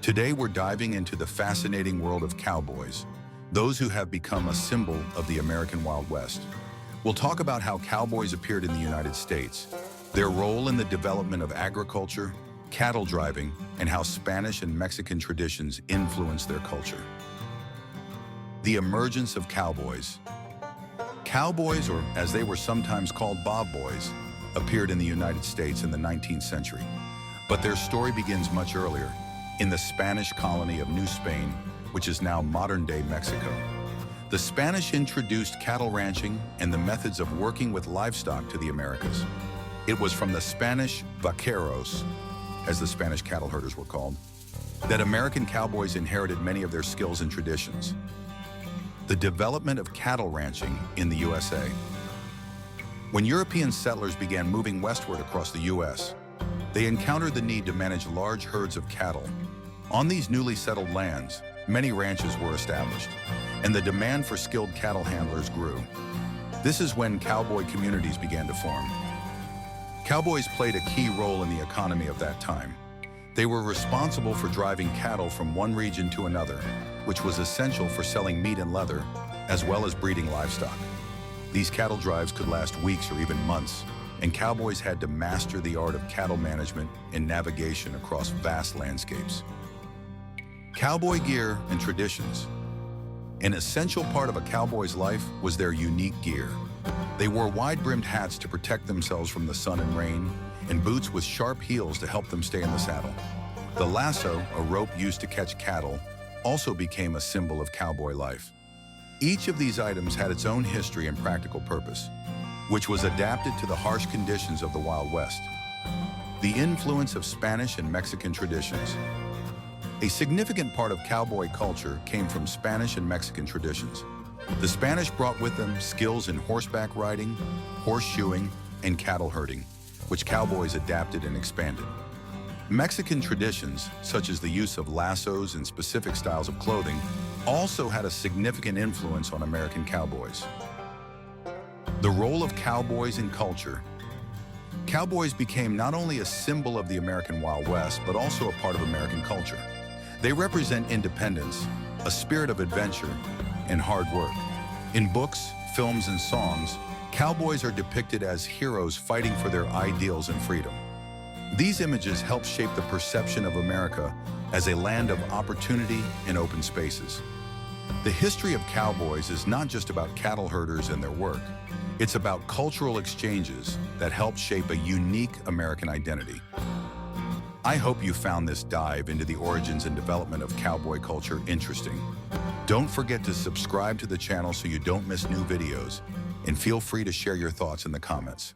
Today we're diving into the fascinating world of cowboys, those who have become a symbol of the American Wild West. We'll talk about how cowboys appeared in the United States, their role in the development of agriculture, cattle driving, and how Spanish and Mexican traditions influenced their culture. The emergence of cowboys. Cowboys, or as they were sometimes called Bob Boys, appeared in the United States in the 19th century. But their story begins much earlier, in the Spanish colony of New Spain, which is now modern-day Mexico. The Spanish introduced cattle ranching and the methods of working with livestock to the Americas. It was from the Spanish vaqueros, as the Spanish cattle herders were called, that American cowboys inherited many of their skills and traditions. The development of cattle ranching in the USA. When European settlers began moving westward across the U.S., they encountered the need to manage large herds of cattle. On these newly settled lands, many ranches were established, and the demand for skilled cattle handlers grew. This is when cowboy communities began to form. Cowboys played a key role in the economy of that time. They were responsible for driving cattle from one region to another, which was essential for selling meat and leather, as well as breeding livestock. These cattle drives could last weeks or even months, and cowboys had to master the art of cattle management and navigation across vast landscapes. Cowboy gear and traditions. An essential part of a cowboy's life was their unique gear. They wore wide-brimmed hats to protect themselves from the sun and rain, and boots with sharp heels to help them stay in the saddle. The lasso, a rope used to catch cattle, also became a symbol of cowboy life. Each of these items had its own history and practical purpose, which was adapted to the harsh conditions of the Wild West. The influence of Spanish and Mexican traditions. A significant part of cowboy culture came from Spanish and Mexican traditions. The Spanish brought with them skills in horseback riding, horseshoeing, and cattle herding, which cowboys adapted and expanded. Mexican traditions, such as the use of lassos and specific styles of clothing, also had a significant influence on American cowboys. The role of cowboys in culture. Cowboys became not only a symbol of the American Wild West, but also a part of American culture. They represent independence, a spirit of adventure, and hard work. In books, films, and songs, cowboys are depicted as heroes fighting for their ideals and freedom. These images help shape the perception of America as a land of opportunity and open spaces. The history of cowboys is not just about cattle herders and their work. It's about cultural exchanges that help shape a unique American identity. I hope you found this dive into the origins and development of cowboy culture interesting. Don't forget to subscribe to the channel so you don't miss new videos, and feel free to share your thoughts in the comments.